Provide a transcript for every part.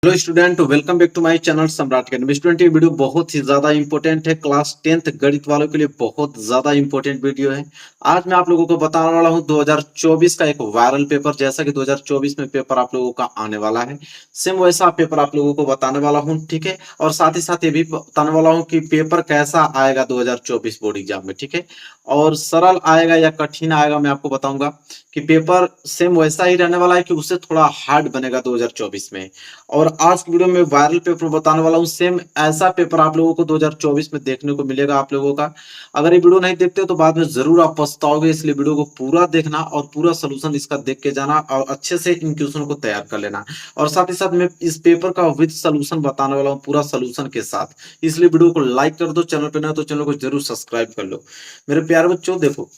Hello student, welcome back to my channel Samrat academy. Student, ये video बहुत ही ज्यादा इंपॉर्टेंट है। क्लास 10th गणित वालों के लिए बहुत ज्यादा इंपॉर्टेंट वीडियो है। आज मैं आप लोगों को बताने वाला हूं 2024 का एक वायरल पेपर। जैसा कि 2024 में पेपर आप लोगों का आने वाला है, सेम वैसा पेपर आप लोगों को बताने वाला हूं, ठीक है। और साथ ही साथ ये भी बताने वाला हूं कि पेपर कैसा आएगा 2024 बोर्ड एग्जाम में, ठीक है। और सरल आएगा या कठिन आएगा, मैं आपको बताऊंगा कि पेपर सेम वैसा ही रहने वाला है कि उससे थोड़ा हार्ड बनेगा 2024 में। और आज की वीडियो में वायरल पेपर बताने वाला हूं, सेम ऐसा पेपर आप लोगों को 2024 में देखने को मिलेगा आप लोगों का। अगर ये वीडियो नहीं देखते हो तो बाद में जरूर आप पछताओगे, इसलिए वीडियो को पूरा देखना और पूरा सोल्यूशन इसका देख के जाना और अच्छे से इन क्वेश्चन को तैयार कर लेना। और साथ ही साथ मैं इस पेपर का विद सोल्यूशन बताने वाला हूँ, पूरा सोल्यूशन के साथ। इसलिए वीडियो को लाइक कर दो, चैनल पे ना तो चैनल को जरूर सब्सक्राइब कर लो। मेरे प्यारे बच्चों, देखो,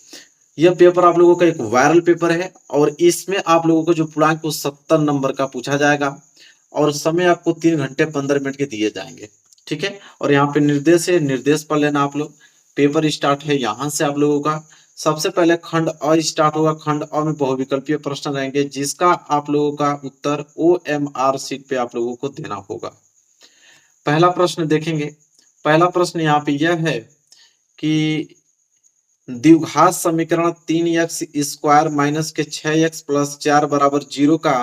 यह पेपर आप लोगों का एक वायरल पेपर है और इसमें आप लोगों को जो पूर्णांक को 70 नंबर का पूछा जाएगा और समय आपको 3 घंटे 15 मिनट के दिए जाएंगे, ठीक है। और यहाँ पे निर्देश है, निर्देश पढ़ लेना आप लोग। पेपर स्टार्ट है यहाँ से आप लोगों का। सबसे पहले खंड अ स्टार्ट होगा। खंड अ में बहुविकल्पीय प्रश्न रहेंगे, जिसका आप लोगों का उत्तर OMR शीट पे आप लोगों को देना होगा। पहला प्रश्न देखेंगे। पहला प्रश्न यहाँ पे यह है कि द्विघात समीकरण 3x² माइनस के 6x प्लस 4 बराबर 0 का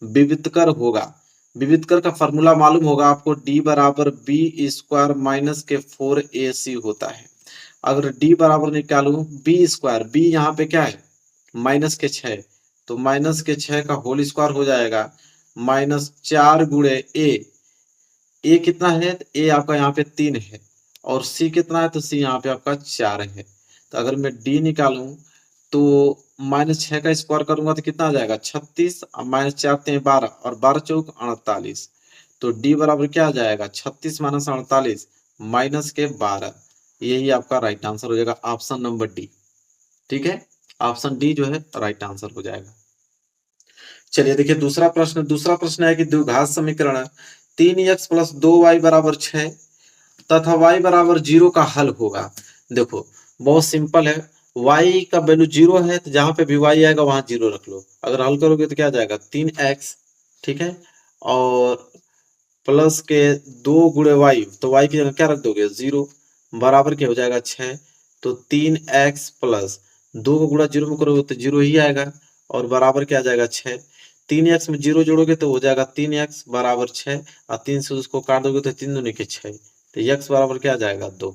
विवितकर होगा। विवितकर का फॉर्मूला मालूम होगा आपको, d बराबर b² माइनस के 4ac होता है। अगर d बराबर निकालू b², b यहाँ पे क्या है, माइनस के 6, तो माइनस के 6 का होल स्क्वायर हो जाएगा माइनस 4 गुणे ए कितना है, ए आपका यहाँ पे 3 है और सी कितना है, तो सी यहाँ पे आपका 4 है। तो अगर मैं डी निकालूं तो -6 का स्क्वायर करूंगा तो कितना आ जाएगा 36, और -4 12 और 12 चौक 48। तो डी बराबर क्या आ जाएगा 36 माइनस 48 माइनस के 12। यही आपका राइट आंसर हो जाएगा, ऑप्शन नंबर डी, ठीक है। ऑप्शन डी जो है राइट आंसर हो जाएगा। चलिए देखिए दूसरा प्रश्न। दूसरा प्रश्न है कि द्विघात समीकरण 3x प्लस 2y बराबर 6 तथा y बराबर 0 का हल होगा। देखो बहुत सिंपल है। y का वैल्यू 0 है तो जहां पे भी y आएगा वहां 0 रख लो। अगर हल करोगे तो क्या आ जाएगा 3x, ठीक है। और प्लस के 2 गुणे y, तो y की जगह क्या रख दोगे 0, बराबर क्या हो जाएगा 6। तो 3x प्लस 2 को गुणा 0 में करोगे तो 0 ही आएगा और बराबर क्या आ जाएगा 6। 3x में 0 जोड़ोगे तो हो जाएगा 3x बराबर 6 और 3 से उसको काट दोगे तो 3 दूनी के 6, तो x बराबर क्या आ जाएगा 2।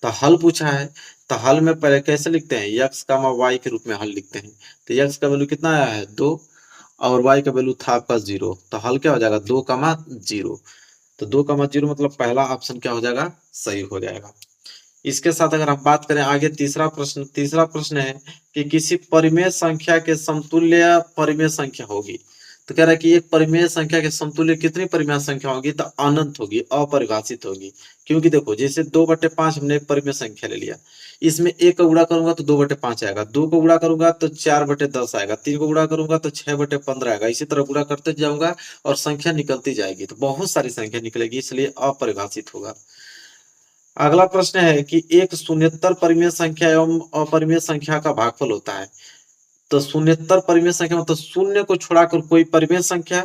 तो हल पूछा है, तो हल में पहले कैसे लिखते हैं, x का y के रूप में हल लिखते हैं। तो x का वैल्यू कितना आया है 2 और y का वैल्यू था आपका 0, तो हल क्या हो जाएगा 2, 0। तो 2, 0 मतलब पहला ऑप्शन क्या हो जाएगा, सही हो जाएगा। इसके साथ अगर हम बात करें आगे, तीसरा प्रश्न। तीसरा प्रश्न है कि किसी परिमेय संख्या के समतुल्य परिमेय संख्या होगी। तो कह रहा है कि एक परिमेय संख्या के समतुल्य कितनी परिमेय संख्या होगी, तो अनंत होगी, अपरिभाषित होगी। क्योंकि देखो जैसे 2/5 हमने एक परिमेय संख्या ले लिया, इसमें 1 का गुणा करूंगा तो 2/5 आएगा, 2 को गुणा करूंगा तो 4/10 आएगा, 3 को गुणा करूंगा तो 6/15 आएगा। इसी तरह गुणा करते जाऊंगा और संख्या निकलती जाएगी, तो बहुत सारी संख्या निकलेगी, इसलिए अपरिभाषित होगा। अगला प्रश्न है कि एक शून्येतर परिमेय संख्या एवं अपरिमेय संख्या का भागफल होता है। तो शून्येतर परिमेय संख्या मतलब शून्य को छोड़ाकर कोई परिमेय संख्या,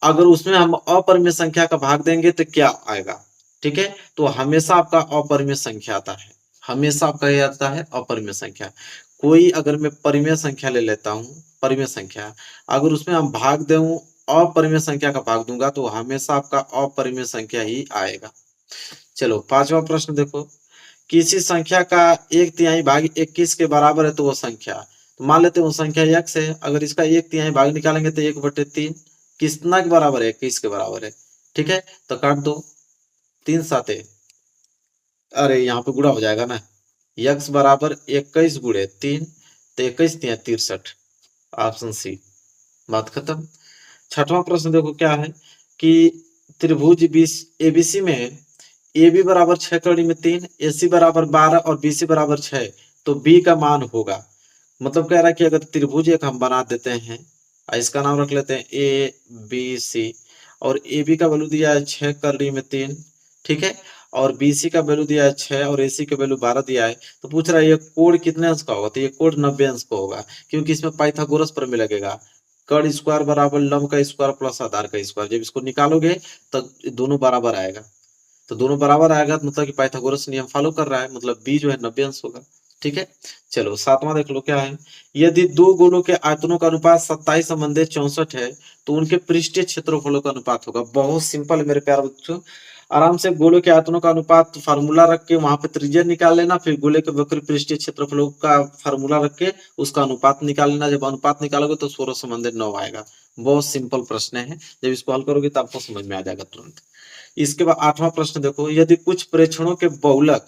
अगर उसमें हम अपरिमेय संख्या का भाग देंगे तो क्या आएगा, ठीक है। तो हमेशा आपका अपरिमेय संख्या आता है, हमेशा आपका यह आता है अपरिमेय संख्या। कोई अगर मैं परिमेय संख्या ले लेता हूँ, परिमेय संख्या, अगर उसमें हम भाग दूं, अपरिमेय संख्या का भाग दूंगा तो हमेशा आपका अपरिमेय संख्या ही आएगा। चलो पांचवा प्रश्न देखो। किसी संख्या का 1/3 भाग 21 के बराबर है तो वो संख्या, तो मान लेते हैं वो संख्या x है। अगर इसका 1/3 भाग निकालेंगे तो 1/3 कितना के बराबर है, 21 के बराबर है, ठीक है। तो काट दो, 3 साते, अरे यहाँ पे गुणा हो जाएगा ना, x बराबर 21 गुणे 3, तो 21×3 = 63, ऑप्शन सी, बात खत्म। छठवां प्रश्न देखो क्या है कि त्रिभुज एबीसी में ए बी बराबर 6 कड़ी में 3, ए सी बराबर 12 और बी सी बराबर 6, तो बी का मान होगा। मतलब कह रहा है कि अगर त्रिभुज एक हम बना देते हैं, इसका नाम रख लेते हैं ए बी सी, और ए बी का वैल्यू दिया है 6 कड़ी में 3, ठीक है। और बी सी का वैल्यू दिया है 6 और ए सी का वैल्यू 12 दिया है। तो पूछ रहा है ये कोण कितने अंश का होगा, तो ये कोण 90 अंश का होगा, क्योंकि इसमें पाइथागोरस प्रमेय लगेगा। कर्ण स्क्वायर बराबर लंब का स्क्वायर प्लस आधार का स्क्वायर। जब इसको निकालोगे तो दोनों बराबर आएगा, तो दोनों बराबर आएगा तो मतलब कि पाइथागोरस नियम फॉलो कर रहा है, मतलब b जो है 90 अंश होगा। ठीक है, चलो सातवां देख लो क्या है। यदि दो गोलों के आयतनों का अनुपात 27 संबंधी 64 है तो उनके पृष्ठीय क्षेत्रफलों का अनुपात होगा। बहुत सिंपल है मेरे प्यारे बच्चों, आराम से गोलों के आयतनों का अनुपात फार्मूला रख के वहां पे त्रिज्या निकाल लेना, फिर गोले के वक्र पृष्ठीय क्षेत्रफलों का फार्मूला रख के उसका अनुपात निकाल लेना। जब अनुपात निकालोगे तो 16 संबंधी 9 आएगा। बहुत सिंपल प्रश्न है, जब इसको हल करोगे तो आपको समझ में आ जाएगा तुरंत। इसके बाद आठवां प्रश्न देखो, यदि कुछ प्रेक्षणों के बहुलक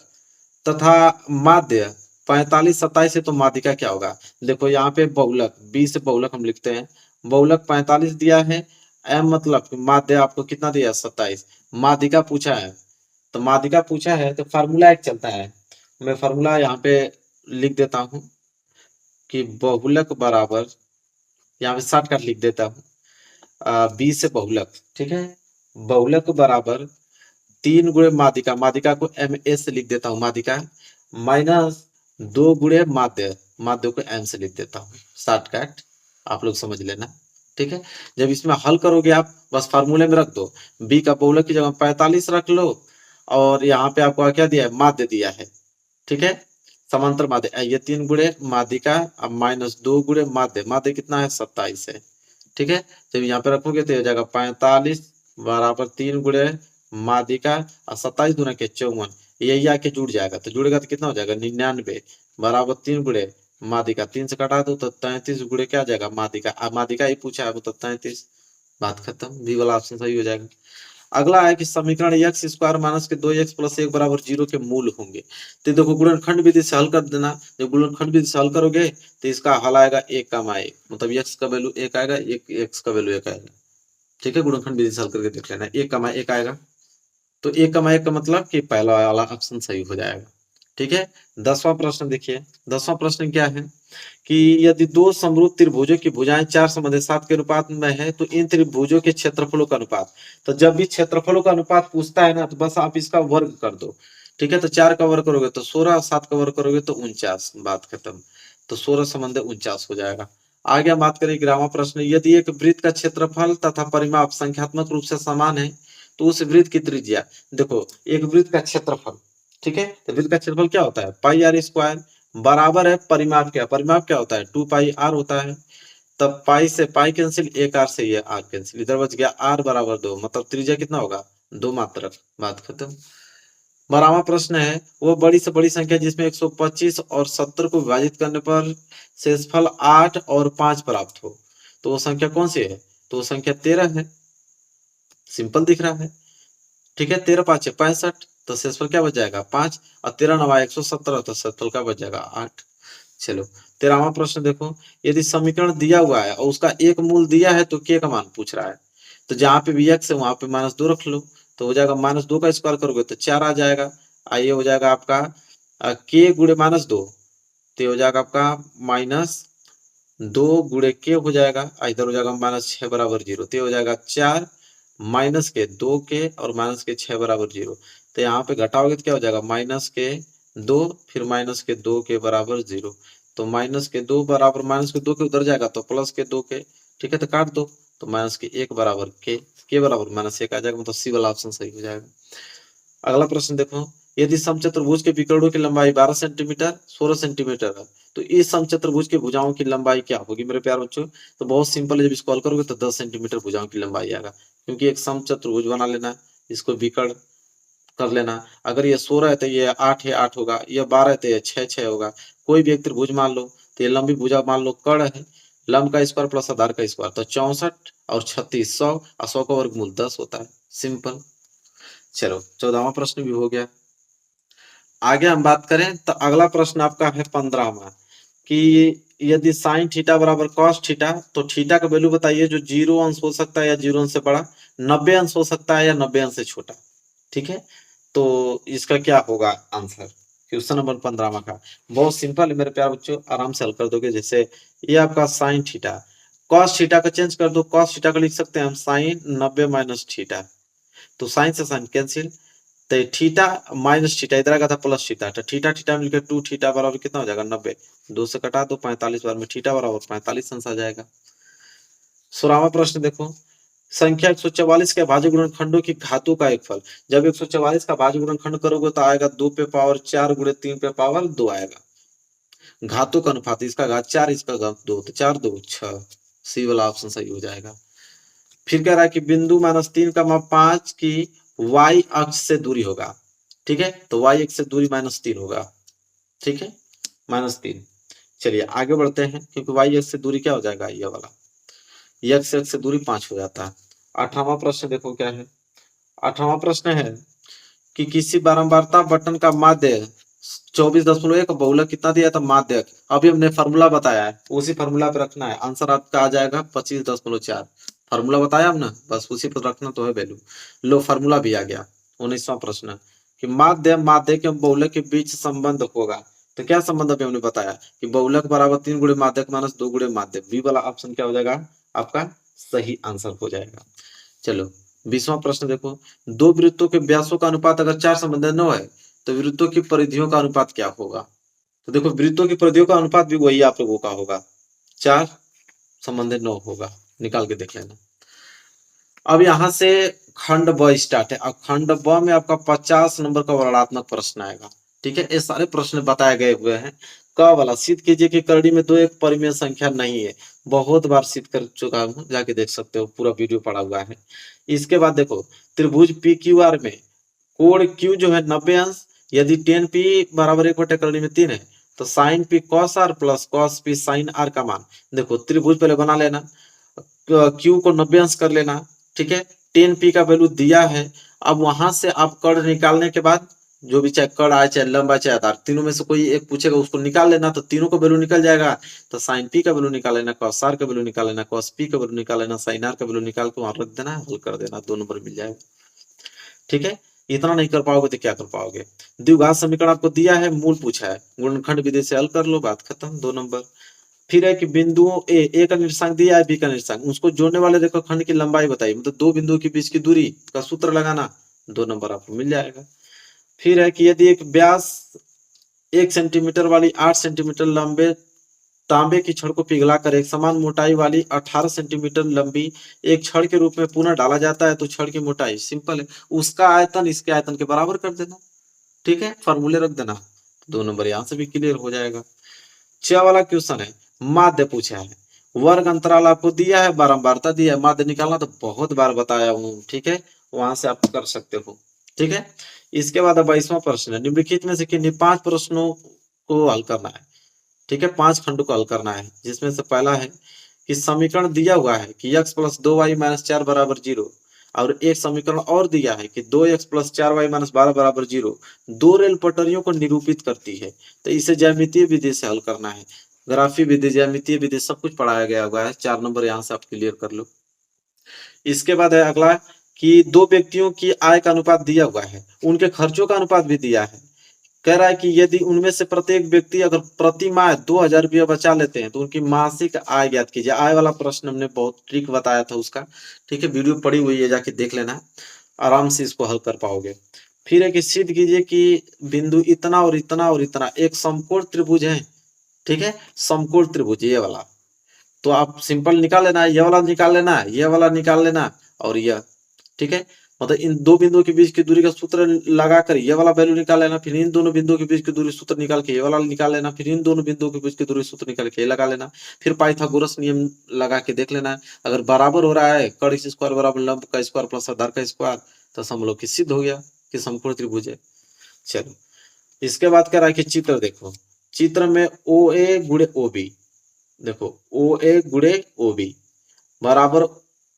तथा माध्य 45 27 है तो माध्यिका क्या होगा। देखो यहाँ पे बहुलक, बी से बहुलक हम लिखते हैं, बहुलक 45 दिया है, एम मतलब माध्य आपको कितना दिया 27, माध्यिका पूछा है। तो माध्यिका पूछा है तो फार्मूला एक चलता है, मैं फार्मूला यहाँ पे लिख देता हूँ कि बहुलक बराबर, यहाँ पे शॉर्टकट लिख देता हूँ, बी से बहुलक, ठीक है, बहुलक बराबर 3 गुणे माध्यिका, माध्यिका को एम ए से लिख देता हूँ माध्यिका, माइनस 2 गुणे माध्य, माध्य को एम से लिख देता हूँ। शॉर्टकट आप लोग समझ लेना। ठीक है, जब इसमें हल करोगे आप बस फार्मूले में रख दो, बी का बहुलक की जगह 45 रख लो और यहाँ पे आपको क्या दिया है, माध्य दिया है। ठीक है, समांतर माध्य, ये 3 गुणे माध्यिका अब माइनस 2 गुणे माध्य, माध्य कितना है 27 है। ठीक है, जब यहाँ पे रखोगे तो हो जाएगा 45 बराबर 3 गुणे माध्यिका और 27 दूना के 54, यही आके जुड़ जाएगा, तो जुड़ेगा तो कितना हो जाएगा 99 बराबर 3 गुणे माध्यिका, 3 से कटा दो तो 33 गुणे क्या आ जाएगा माध्यिका, अब माध्यिका ही पूछा है तो 33, बात खत्म, बी वाला ऑप्शन सही हो जाएगा। अगला है कि समीकरण एक्स स्क्वायर माइनस के 2x प्लस 1 बराबर 0 के मूल होंगे। तो देखो गुणनखंड विधि से हल कर देना, जब गुणनखंड विधि से हल करोगे तो इसका हल आएगा 1 का मा 1, मतलब x का वैल्यू 1 आएगा, x का वैल्यू 1 आएगा। ठीक है, गुणनखंड विधि से हल करके देख लेना, 1 का मा 1 आएगा, तो 1 का मा 1 का मतलब कि पहला वाला ऑप्शन सही हो जाएगा। ठीक है, 10वां प्रश्न देखिए, 10वां प्रश्न क्या है कि यदि दो समरूप त्रिभुजों की भुजाएं 4 संबंधी 7 के अनुपात में है तो इन त्रिभुजों के क्षेत्रफलों का अनुपात। तो जब भी क्षेत्रफलों का अनुपात पूछता है ना तो बस आप इसका वर्ग कर दो। ठीक है, तो 4 का वर्ग करोगे तो 16, 7 का वर्ग करोगे तो 49, बात खत्म, तो 16 संबंधी 49 हो जाएगा। आगे हम बात करें 11वां प्रश्न, यदि एक वृत्त का क्षेत्रफल तथा परिमाप संख्यात्मक रूप से समान है तो उस वृत्त की त्रिज्या। देखो एक वृत्त का क्षेत्रफल, ठीक है, तो वृत्त का क्षेत्रफल क्या होता है पाई आर स्क्वायर बराबर है परिमाप क्या, परिमाप क्या होता है 2 पाई आर होता है। तब पाई से पाई कैंसिल, एक आर से ये आर कैंसिल, इधर बच गया आर बराबर 2, मतलब त्रिज्या कितना होगा 2 मात्रक, बात खत्म। 12वां प्रश्न है, वो बड़ी से बड़ी संख्या जिसमें 125 और 70 को विभाजित करने पर शेषफल 8 और 5 प्राप्त हो, तो वो संख्या कौन सी है, तो वो संख्या 13 है, सिंपल दिख रहा है। ठीक है, 13 5 65, तो शेषफल क्या बच जाएगा 5, और 13 9 117, तो शेषफल क्या बच जाएगा 8। चलो 13वां प्रश्न देखो, यदि समीकरण दिया हुआ है और उसका एक मूल दिया है तो के का मान पूछ रहा है, तो जहां पे भी x है वहां पे -2 रख लो, तो हो जाएगा -2 का स्क्वायर करोगे तो 4 आ जाएगा, आइए हो जाएगा आपका के गुणे -2, तो हो जाएगा आपका -2 गुणे के हो जाएगा, इधर हो जाएगा -6 बराबर 0, तो हो जाएगा 4 माइनस के 2 के और माइनस के 6 बराबर 0, तो यहाँ पे घटाओगे तो क्या हो जाएगा -2 फिर -2 के बराबर 0, तो -2 बराबर -2 के उधर जाएगा तो +2 के, ठीक है, तो काट दो, तो -1 बराबर के बराबर -1 आ जाएगा, मतलब सी वाला ऑप्शन सही हो जाएगा। अगला प्रश्न देखो, यदि समचतुर्भुज के विकर्णों की लंबाई 12 सेंटीमीटर 16 सेंटीमीटर है तो इस समचतुर्भुज के भुजाओं की लंबाई क्या होगी मेरे प्यारे बच्चों। तो बहुत सिंपल है, जब इसको हल करोगे तो 10 सेंटीमीटर भुजाओं की लंबाई आएगा, क्योंकि एक समचतुर्भुज बना लेना, इसको विकर्ण कर लेना, अगर ये 16 है तो ये 8 है 8 होगा, ये 12 है तो ये 6 6 होगा, कोई भी एक त्रिभुज मान लो, तो ये लंबी भुजा मान लो कर्ण है, लंब का स्क्वायर प्लस आधार का स्क्वायर, तो 64 और 36 100 और 100 का वर्गमूल 10 होता है, सिंपल। चलो 14वां प्रश्न भी हो गया। आगे हम बात करें तो अगला प्रश्न आपका है 15वां कि यदि साइन थीटा बराबर कॉस थीटा तो थीटा का वैल्यू बताइए जो 0 अंश हो सकता है या 0 अंश से बड़ा, 90 अंश हो सकता है या 90 अंश से छोटा। ठीक है, तो इसका क्या होगा आंसर, क्वेश्चन नंबर 15वां का बहुत सिंपल है मेरे प्यारे बच्चों, आराम से हल कर दोगे। जैसे ये आपका साइन थीटा, कॉस थीटा का चेंज कर दो, कॉस थीटा का लिख सकते हैं हम साइन 90 माइनस थीटा, तो साइन से साइन कैंसिल, तो थीटा माइनस थीटा इधर आएगा था प्लस थीटा, तो थीटा थीटा मिलकर 2 थीटा बराबर कितना हो जाएगा 90, 2 से कटा दो 45 बार में थीटा बराबर 45 अंश आ जाएगा। 16वां प्रश्न देखो, संख्या 144 के भाज्य गुणनखंडों की घातों का एक फल। जब 144 का भाज्य गुणनखंड करोगे तो आएगा 2 पे पावर 4 गुणे 3 पे पावर 2 आएगा। घातों का अनुपात, इसका घात 4, इसका घात 2, तो 4 2 6, सी वाला ऑप्शन सही हो जाएगा। फिर कह रहा है कि बिंदु -3 का माप 5 की y अक्ष से दूरी होगा। ठीक है, तो y अक्ष से दूरी -3 होगा। ठीक है, -3। चलिए आगे बढ़ते हैं, क्योंकि y अक्ष से दूरी क्या हो जाएगा, ये वाला x अक्ष से दूरी 5 हो जाता है। 18वां प्रश्न देखो क्या है। 18वां प्रश्न है कि किसी बारंबारता बटन का माध्य 24.1 बहुलक कितना दिया था, माध्यक। अभी हमने फार्मूला बताया है, उसी फार्मूला पे रखना है। आंसर आपका आ जाएगा 25.4। फार्मूला बताया हम ना, बस उसी पर रखना तो है वैल्यू। लो फार्मूला भी आ गया। 19वां प्रश्न कि माध्य के बहुलक के बीच संबंध होगा। तो क्या संबंध अभी हमने बताया कि बहुलक बराबर 3 गुणे माध्यक माइनस 2 गुणे माध्यक। बी वाला ऑप्शन क्या हो जाएगा, आपका सही आंसर हो जाएगा। चलो 20वां प्रश्न देखो, दो वृत्तों के व्यासों का अनुपात अगर 4 संबंध 9 है तो वृत्तों की परिधियों का अनुपात क्या होगा। तो देखो वृत्तों की परिधियों का अनुपात भी वही आप लोगों का होगा, 4 संबंध 9 होगा। निकाल के देख लेना। अब यहां से खंड ब स्टार्ट है। अब खंड ब में आपका 50 नंबर का वर्णनात्मक प्रश्न आएगा। ठीक है, ये सारे प्रश्न बताए गए हुए हैं। क वाला, सिद्ध कीजिए कि करड़ी में 2 एक परिमेय संख्या नहीं है। बहुत बार सिद्ध कर चुका हूं, जाके देख सकते हो, पूरा वीडियो पड़ा हुआ है। इसके बाद देखो, त्रिभुज पी क्यू आर में कोण क्यू जो है 90 अंश, यदि टेन पी बराबर 1/करड़ी में 3 है तो sine P cos R plus cos P sine R का मान। देखो त्रिभुज पहले बना लेना, क्यू को 90 अंश कर लेना। ठीक है, 10p का वैल्यू दिया है। अब वहां से आप कर्ण निकालने के बाद जो भी, चाहे कर्ण आए चाहे लंब आए चाहे आधार, तीनों में से कोई एक पूछेगा उसको निकाल लेना, तो तीनों का वैल्यू निकल जाएगा। तो साइन पी का वैल्यू निकाल लेना, कॉस आर का वैल्यू निकाल लेना, कॉस पी का वैल्यू निकाल लेना, साइन आर का वैल्यू निकाल के वहां रख देना, हल कर देना, 2 नंबर मिल जाएगा। ठीक है, इतना नहीं कर पाओगे तो क्या कर पाओगे। द्विघात समीकरण आपको दिया है, मूल पूछा है, गुणनखंड विधि से हल कर लो, बात खत्म, 2 नंबर। फिर है कि बिंदुओं ए का निर्देशांक दिया है, बी का निर्देशांक, उसको जोड़ने वाले रेखाखंड की लंबाई बताइए, मतलब 2 बिंदुओं के बीच की दूरी का सूत्र लगाना, 2 नंबर आपको मिल जाएगा। फिर है कि यदि एक व्यास 1 सेंटीमीटर वाली 8 सेंटीमीटर लंबे तांबे की छड़ को पिघलाकर एक समान मोटाई वाली 18 सेंटीमीटर लंबी एक छड़ के रूप में पुनः डाला जाता है, तो छड़ की मोटाई, सिंपल है, उसका आयतन इसके आयतन के बराबर कर देना। ठीक है, फॉर्मूले रख देना, 2 नंबर यहां से भी क्लियर हो जाएगा। 6 वाला क्वेश्चन है, माध्य पूछा है, वर्ग अंतराल आपको दिया है, बारंबारता दिया है, माध्य निकालना तो बहुत बार बताया हूं। ठीक है, वहां से आप कर सकते हो। ठीक है, इसके बाद 22वां प्रश्न है, निम्नलिखित में से किन्हीं 5 प्रश्नों को हल करना है। ठीक है, 5 खंडों को हल करना है, जिसमें से पहला है कि समीकरण दिया हुआ है कि x प्लस 2y माइनस 4 बराबर 0, और एक समीकरण और दिया है कि 2x प्लस 4y माइनस 12 बराबर 0 दो रेल पटरियों को निरूपित करती है। तो इसे ज्यामितीय विधि से हल करना है। ग्राफी विधि, ज्यामितीय विधि, सब कुछ पढ़ाया गया हुआ है। 4 नंबर यहाँ से आप क्लियर कर लो। इसके बाद है अगला कि दो व्यक्तियों की आय का अनुपात दिया हुआ है, उनके खर्चों का अनुपात भी दिया है। कह रहा है कि यदि उनमें से प्रत्येक व्यक्ति अगर प्रति माह 2000 रुपया बचा लेते हैं तो उनकी मासिक आय ज्ञात कीजिए। आय वाला प्रश्न हमने बहुत ट्रिक बताया था उसका। ठीक है, वीडियो पड़ी हुई है, जाके देख लेना, आराम से इसको हल कर पाओगे। फिर है कि सिद्ध कीजिए कि बिंदु इतना और इतना और इतना एक समकोण त्रिभुज है। ठीक है, समकोण त्रिभुज ये वाला, तो आप सिंपल निकाल लेना है, ये वाला निकाल लेना है, ये वाला निकाल लेना, और यह। ठीक है, मतलब इन दो बिंदुओं के बीच की दूरी का सूत्र लगाकर ये वाला वैल्यू निकाल लेना, फिर इन दोनों बिंदुओं के बीच की दूरी सूत्र निकाल के ये वाला निकाल लेना, फिर इन दोनों बिंदुओं के बीच की दूरी सूत्र निकाल के ये लगा लेना, फिर पाइथागोरस नियम लगा के देख लेना है। अगर बराबर हो रहा है, कर्ण स्क्वायर बराबर लंब का स्क्वायर प्लस आधार का स्क्वायर, तो समझ लो कि सिद्ध हो गया कि समकोण त्रिभुज है। चलो इसके बाद कह रहा है कि चित्र देखो, चित्र में ओ ए गुणे ओ बी, देखो ओ ए गुणे ओ बी बराबर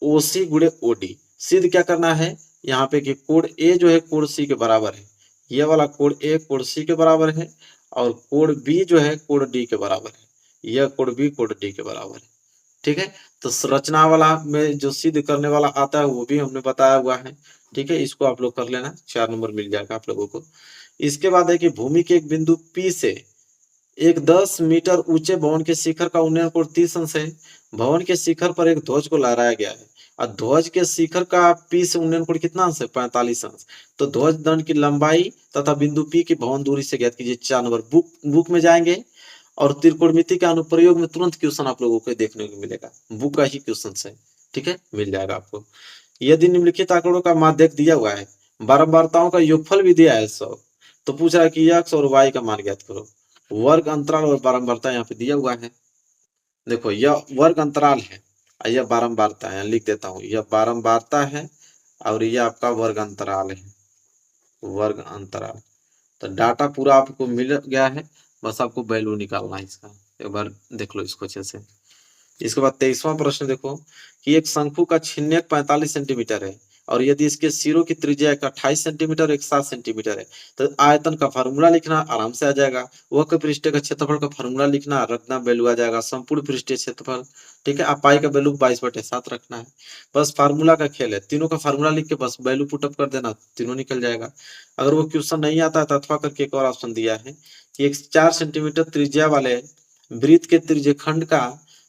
ओ सी गुणे ओ डी। सिद्ध क्या करना है यहाँ पे कि कोण ए जो है कोण सी के बराबर है, ये वाला कोण ए कोण सी के बराबर है, और कोण बी जो है कोण डी के बराबर है, यह कोण बी कोण डी के बराबर है। ठीक है, तो संरचना वाला में जो सिद्ध करने वाला आता है वो भी हमने बताया हुआ है। ठीक है, इसको आप लोग कर लेना, 4 नंबर मिल जाएगा आप लोगों को। इसके बाद है कि भूमि के एक बिंदु P से एक 10 मीटर ऊंचे भवन के शिखर का उन्नयन कोण 30 अंश है। भवन के शिखर पर एक ध्वज को लहराया गया है, और ध्वज के शिखर का P से उन्नयन कोण कितना अंश है, 45 अंश। तो ध्वज दंड की लंबाई तथा बिंदु P की भवन दूरी से ज्ञात कीजिए। 4 नंबर बुक में जाएंगे और त्रिकोणमिति के अनुप्रयोग में तुरंत क्वेश्चन आप लोगों को देखने को मिलेगा, बुक का ही क्वेश्चन है, ठीक है, मिल जाएगा आपको। यदि निम्नलिखित आंकड़ों का माध्यक दिया हुआ है, बारंबारताओं का योगफल भी दिया है 100, तो पूछ रहा है कि x और y का मान ज्ञात करो। वर्ग अंतराल और बारंबारता यहाँ पे दिया हुआ है। देखो यह वर्ग अंतराल है, यह बारंबारता है, लिख देता हूँ, यह बारंबारता है और यह आपका वर्ग अंतराल है, वर्ग अंतराल। तो डाटा पूरा आपको मिल गया है, बस आपको वैल्यू निकालना है इसका। एक बार देख लो इसको अच्छे से। इसके बाद 23वां प्रश्न देखो कि एक शंकु का छिन्नक 45 सेंटीमीटर है और यदि इसके सिरों की त्रिज्या 28 सेंटीमीटर और एक 7 सेंटीमीटर है, तो आयतन का फार्मूला लिखना आराम से आ जाएगा। वक्र पृष्ठ का क्षेत्रफल का फार्मूला लिखना, रखना, वैल्यू आ जाएगा संपूर्ण पृष्ठीय क्षेत्रफल, ठीक है। आप पाई का वैल्यू 22/7 रखना है, बस फार्मूला का खेल है। तीनों का फार्मूला लिख के बस वैल्यू पुटअप कर देना, तीनों निकल जाएगा। अगर वो क्वेश्चन नहीं आता है तो अथवा करके एक और ऑप्शन दिया है कि एक 4 सेंटीमीटर त्रिज्या वाले वृत्त के त्रिज्यखंड का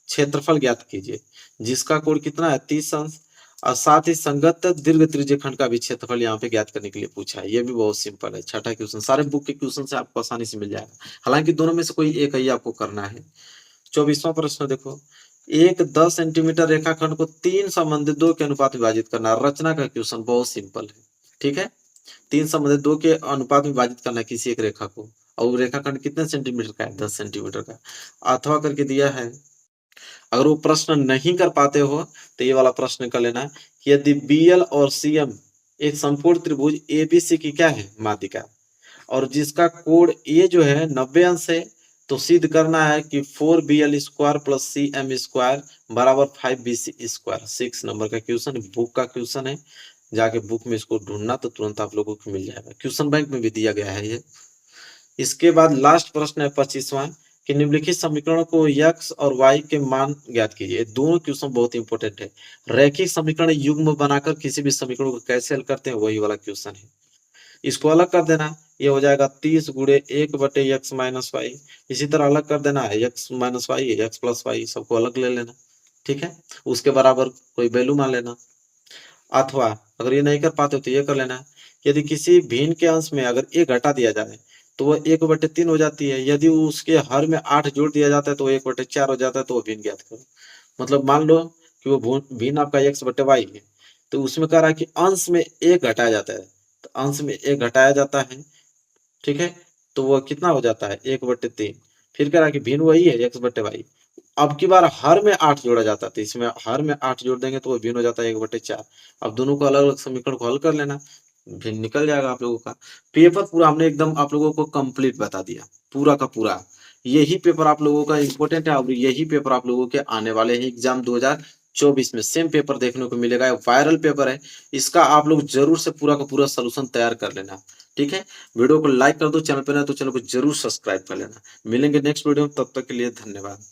क्षेत्रफल ज्ञात कीजिए, जिसका कोण कितना है 30 अंश, और साथ ही संगत दीर्घ त्रिज्यखंड का भी क्षेत्रफल यहाँ पे ज्ञात करने के लिए पूछा है। ये भी बहुत सिंपल है, छठा क्वेश्चन, सारे बुक के क्वेश्चन से आपको आसानी से मिल जाएगा। हालांकि दोनों में से कोई एक ही आपको करना है। 24वां प्रश्न देखो, एक 10 सेंटीमीटर रेखाखंड को 3 संबंधित 2 के अनुपात विभाजित करना। रचना का क्वेश्चन बहुत सिंपल है, ठीक है। 3 संबंधित 2 के अनुपात में विभाजित करना किसी एक रेखा को, और रेखाखंड कितने सेंटीमीटर का है 10 सेंटीमीटर का, अथवा करके दिया है। अगर वो प्रश्न नहीं कर पाते हो तो ये वाला प्रश्न कर लेना कि यदि BL और CM एक समकोण त्रिभुज ABC की क्या है माध्यिका, और जिसका कोण A जो है 90 अंश है, तो सिद्ध करना है कि 4BL square plus CM square बराबर 5BC स्क्वायर। 6 नंबर का क्वेश्चन, बुक का क्वेश्चन है, जाके बुक में इसको ढूंढना तो तुरंत आप लोगों को मिल जाएगा, क्वेश्चन बैंक में भी दिया गया है ये। इसके बाद लास्ट प्रश्न है 25वां कि निम्नलिखित समीकरणों को x और y के मान ज्ञात कीजिए। दोनों क्वेश्चन बहुत इंपॉर्टेंट है। रैखिक समीकरण युग्म बनाकर किसी भी समीकरण को कैसे हल करते हैं, वही वाला क्वेश्चन है। इसको अलग कर देना, ये हो जाएगा 30 गुणे 1/x माइनस वाई। इसी तरह अलग कर देना है x minus y, x plus y, सबको अलग ले लेना, ठीक है। उसके बराबर कोई वैल्यू मान लेना। अथवा अगर ये नहीं कर पाते तो ये कर लेना, यदि किसी भिन्न के अंश में अगर a घटा दिया जाए तो वह 1/3 हो जाती है। यदि उसके हर में 8 जोड़ दिया जाता है तो वो 1/4 हो जाता है, तो वो भिन्न ज्ञात करो। मतलब मान लो कि वो भिन्न आपका x/y है, तो उसमें कह रहा है कि अंश में 1 घटाया जाता है, तो अंश में 1 घटाया जाता है, ठीक है, तो वो कितना हो जाता है 1/3। फिर कह रहा है कि भिन्न वही है x/y। अब की बार हर में 8 जोड़ा जाता है, तो इसमें हर में 8 जोड़ देंगे तो वो भिन्न हो जाता है 1/4। अब दोनों को अलग अलग समीकरण को हल कर लेना, भिन्न निकल जाएगा आप लोगों का। पेपर पूरा हमने एकदम आप लोगों को कंप्लीट बता दिया, पूरा का पूरा। यही पेपर आप लोगों का इंपॉर्टेंट है और यही पेपर आप लोगों के आने वाले हैं एग्जाम 2024 में। सेम पेपर देखने को मिलेगा, वायरल पेपर है, इसका आप लोग जरूर से पूरा का पूरा सोल्यूशन तैयार कर लेना, ठीक है। वीडियो को लाइक कर दो, चैनल पर ना तो चैनल को जरूर सब्सक्राइब कर लेना। मिलेंगे नेक्स्ट वीडियो में, तब तक के लिए धन्यवाद।